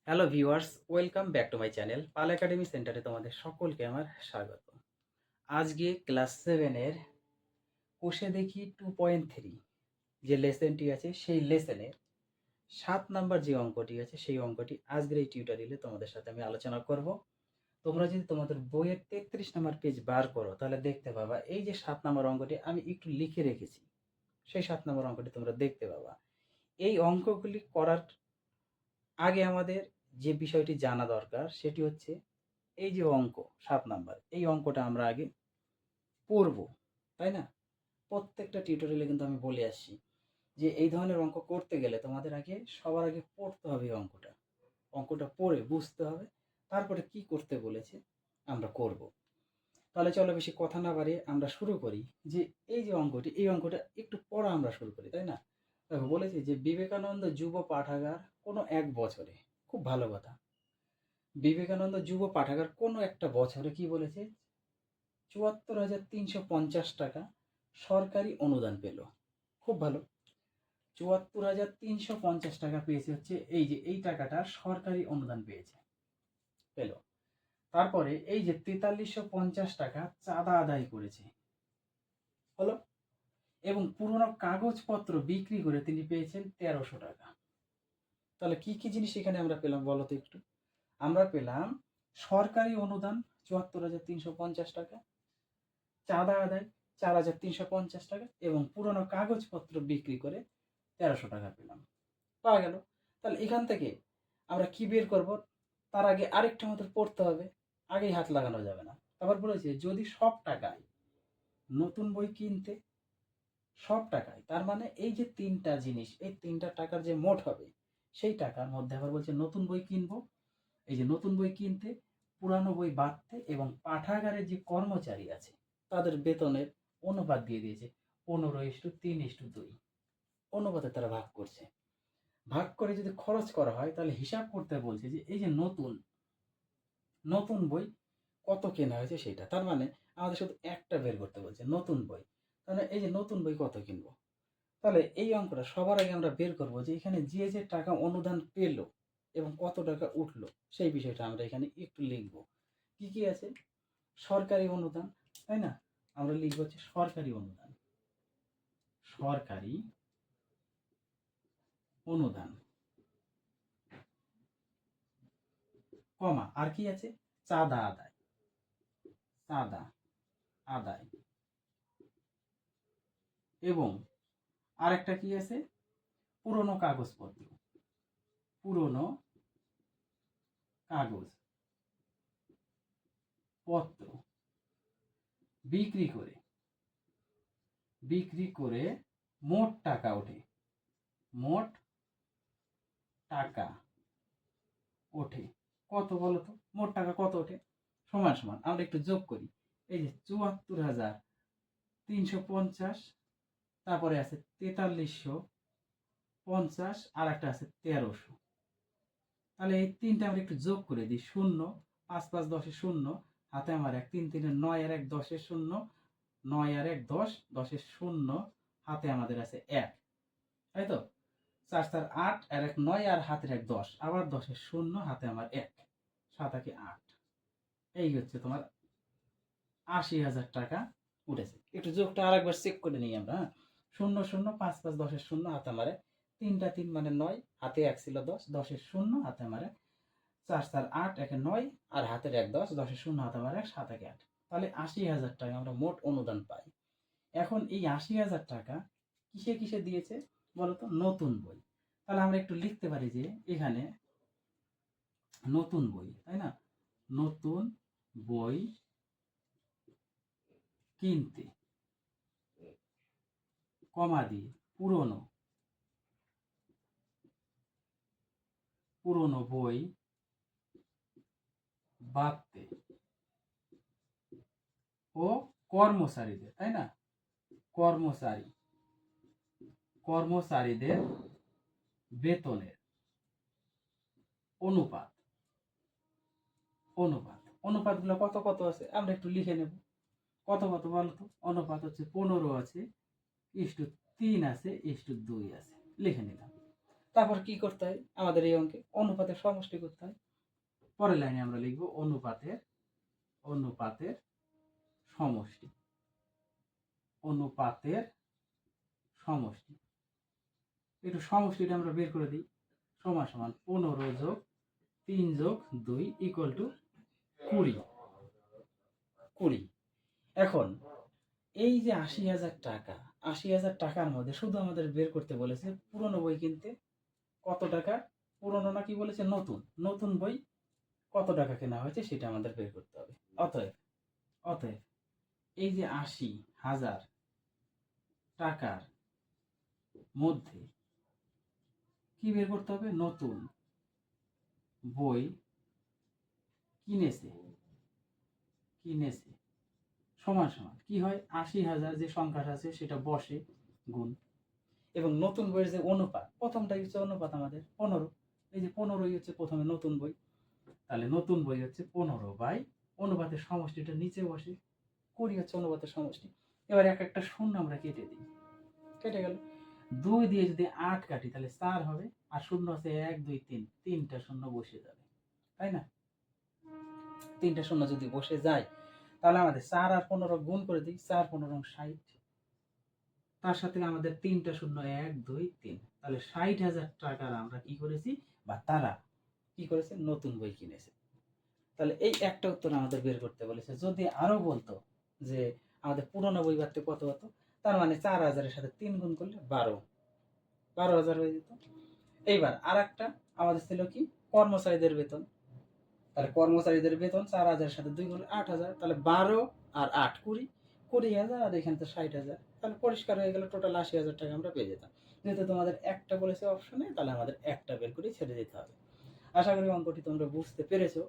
Hello viewers, welcome back to my channel Pal academy সেন্টারে তোমাদের সকলকে আমার স্বাগত। আজকে ক্লাস 7-এর কোষে দেখি 2.3 যে লেসেনটি আছে সেই লেসেনের 7 নাম্বার যে অঙ্কটি আছে সেই অঙ্কটি আজকের এই টিউটোরিয়ালে তোমাদের সাথে আমি আলোচনা করব। তোমরা যদি তোমাদের বইয়ের 33 নাম্বার পেজ বার করো তাহলে দেখতে পাবা এই যে 7 নাম্বার অঙ্কটি আমি একটু লিখে রেখেছি, সেই 7 নাম্বার অঙ্কটি তোমরা দেখতে পাবা। এই অঙ্কগুলি করার আগে আমাদের যে বিষয়টি জানা দরকার সেটি হচ্ছে এই যে অঙ্ক 7 নাম্বার, এই অঙ্কটা আমরা আগে পড়ব, তাই না? প্রত্যেকটা টিউটোরিয়ালে কিন্তু আমি বলে আসছি যে এই ধরনের অঙ্ক করতে গেলে তোমাদের আগে সবার আগে পড়তে হবে অঙ্কটা। অঙ্কটা পড়ে বুঝতে হবে, তারপরে কি করতে বলেছে আমরা করব। তাহলে চলো বেশি কথা না বাড়িয়ে আমরা শুরু করি। যে এই যে অঙ্কটি, এই অঙ্কটা একটু পড়া আমরা শুরু করি, তাই না? দেখো বলেছে যে বিবেকানন্দ যুব পাঠাগার কোনো এক বছরে, খুব ভালো কথা, বিবেকানন্দ যুব পাঠাগার কোনো একটা বছরে কি বলেছে ৭৪,৩৫০ টাকা সরকারি অনুদান পেল। খুব ভালো, ৭৪,৩৫০ টাকা পেয়েছে, হচ্ছে এই যে এই টাকাটা সরকারি অনুদান পেল। তারপরে এই যে ৪৩৫০ টাকা চাঁদা আদায় করেছে, হলো। এবং পুরনো কাগজপত্র বিক্রি করে তিনি পেয়েছেন ১৩০০ টাকা। তাহলে কি কি জিনিস এখানে আমরা পেলাম বলো তো একটু? আমরা পেলাম সরকারি অনুদান ৭৪,৩৫০ টাকা, চাঁদা আদায় ৪,৩৫০ টাকা এবং পুরনো কাগজপত্র বিক্রি করে ১৩০০ টাকা পেলাম, পাওয়া গেল। তাহলে এখান থেকে আমরা কি বের করব? তার আগে আরেকটা আমাদের পড়তে হবে, আগেই হাত লাগানো যাবে না। তারপর বলেছে যদি সব টাকায় নতুন বই কিনতে, সব টাকায়, তার মানে এই যে তিনটা জিনিস, এই তিনটা টাকার যে মোট হবে সেই টাকার মধ্যে আবার বলছে নতুন বই কিনবো। এই যে নতুন বই কিনতে, পুরানো বই বাড়তে এবং পাঠাগারের যে কর্মচারী আছে তাদের বেতনের অনুপাত দিয়ে দিয়েছে 15:3:2 অনুপাতে তারা ভাগ করছে। ভাগ করে যদি খরচ করা হয় তাহলে হিসাব করতে বলছে যে এই যে নতুন নতুন বই কত কেনা হয়েছে সেটা। তার মানে আমাদের শুধু একটা বের করতে বলছে নতুন বই। তাহলে এই যে নতুন বই কত কিনবো, তাহলে এই অঙ্কটা সবার আগে আমরা বের করব যে এখানে যে যে টাকা অনুদান পেল এবং কত টাকা উঠলো সেই বিষয়টা আমরা এখানে একটু লিখব। কি কি আছে? সরকারি অনুদান, তাই না? আমরা লিখব হচ্ছে সরকারি অনুদান, সরকারি অনুদান, কমা আর কি আছে? চাঁদা আদায়, চাঁদা আদায়। এবং আরেকটা কি আছে? পুরনো কাগজপত্র, পুরনো কাগজ পত্র বিক্রি করে, বিক্রি করে মোট টাকা ওঠে, মোট টাকা ওঠে কত বলো তো? মোট টাকা কত ওঠে? সমান সমান আমরা একটু যোগ করি। এই যে ৭৪,৩৫০, তারপরে আছে ৪৩৫০, আর একটা আছে ১৩০০। তাহলে এই তিনটা আমরা একটু যোগ করে দিই। ০, ৫ ৫ ১০ শূন্য, হাতে আমার ১, ৩ ৩ ৯ আর ১ ১০ শূন্য, ৯ আর ১ ১০, ১০ শূন্য, হাতে আমাদের আছে ১, তাই তো? ৪ ৪ ৮ আর ১ ৯ আর হাতের ১ ১০, আবার ১০ শূন্য, হাতে আমার ১, ৭ ৮ ৮। এই হচ্ছে তোমার ৮০,০০০ টাকা উঠেছে। একটু যোগটা আরেকবার চেক করে নিই আমরা, হ্যাঁ। ০ ০ ৫ ৫ ১০ শূন্য, হাতে আমার ৩টা ৩ মানে ৯, হাতে ১ ছিল ১০, ১০ শূন্য, হাতে আমার ৪ ৪ ৮, ১ ৯ আর হাতের ১ ১০, ১০ শূন্য, হাতে আমার ১, ৭ ১ ৮। তাহলে ৮০,০০০ টাকা আমরা মোট অনুদান পাই। এখন এই ৮০,০০০ টাকা কিসে কিসে দিয়েছে বলতো? নতুন বই। তাহলে আমরা একটু লিখতে পারি যে এখানে নতুন বই, তাই না? নতুন বই কিনতে, কমা দিয়ে পুরনো, পুরনো বই বাড়তে ও কর্মচারীদের, তাই না? কর্মচারী, কর্মচারীদের বেতনের অনুপাত, অনুপাত, অনুপাতগুলো কত কত আছে আমরা একটু লিখে নেব। কত কত বলতো? অনুপাত হচ্ছে ১৫ আছে, ইস্টু ৩ আছে, ইস্টু ২ আছে, লিখে নিলাম। তারপর কি করতে হয় আমাদের এই অঙ্কে অনুপাতের সমষ্টি করতে হয়। পরের লাইনে আমরা লিখব অনুপাতের সমষ্টি, অনুপাতের সমষ্টি। একটু সমষ্টিটা আমরা বের করে দিই। সমান সমান 15 যোগ 3 যোগ 2 ইকুয়াল টু 20। এখন এই যে 80,000 টাকা, 80,000 টাকার মধ্যে শুধু আমাদের বের করতে বলেছে পুরনো বই কিনতে কত টাকা, পুরনো না কি বলেছে নতুন, নতুন বই কত টাকা কেনা হয়েছে সেটা আমাদের বের করতে হবে। অতএব এই যে 80,000 টাকার মধ্যে কি বের করতে হবে, নতুন বই কিনেছে সমান সমান কি হয়, 80,000 যে সংখ্যাটা আছে সেটা বসে গুণ, এবং নতুন বইয়ের যে অনুপাত, প্রথমটাই হচ্ছে অনুপাত আমাদের 15, এই যে 15ই হচ্ছে প্রথমে নতুন বই, তাহলে নতুন বই হচ্ছে 15 বাই অনুপাতের সমষ্টিটা নিচে বসে 20 হচ্ছে অনুপাতের সমষ্টি। এবার এক একটা শূন্য আমরা কেটে দিই, কেটে গেল। 2 দিয়ে যদি 8 কাটি তাহলে 4 হবে, আর শূন্য আছে 1 2 3, তিনটা শূন্য বসে যাবে, তাই না? তিনটা শূন্য যদি বসে যায় তাহলে আমাদের 4 আর 15 গুণ করে দিই, 4 15 60, তার সাথে আমাদের তিনটা শূন্য 1 2 3, তাহলে 60,000 টাকার আমরা কি করেছি বা তারা কি করেছে, নতুন বই কিনেছে। তাহলে এই একটা উত্তর আমাদের বের করতে বলেছে। যদি আরো বলতো যে আমাদের পুরনো বই বাড়তে কত হতো, তার মানে 4,000 এর সাথে 3 গুণ করলে 12,000 হয়ে যেত। এইবার আর একটা আমাদের ছিল কি, কর্মচারীদের বেতন। তাহলে কর্মচারীদের বেতন 4,000 এর সাথে 2 গুণ 8,000, তাহলে 12 আর 8 20,000, আর এখানে তো 60,000, তাহলে পরিষ্কার হয়ে গেল, টোটাল 80,000 টাকা আমরা পেয়ে যেতাম। যেহেতু তোমাদের একটা বলেছে অপশনে, তাহলে আমাদের একটা বের করে ছেড়ে দিতে হবে। আশা করি অঙ্কটি তোমরা বুঝতে পেরেছো।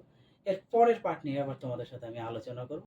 এর পরের পার্ট নিয়ে আবার তোমাদের সাথে আমি আলোচনা করব।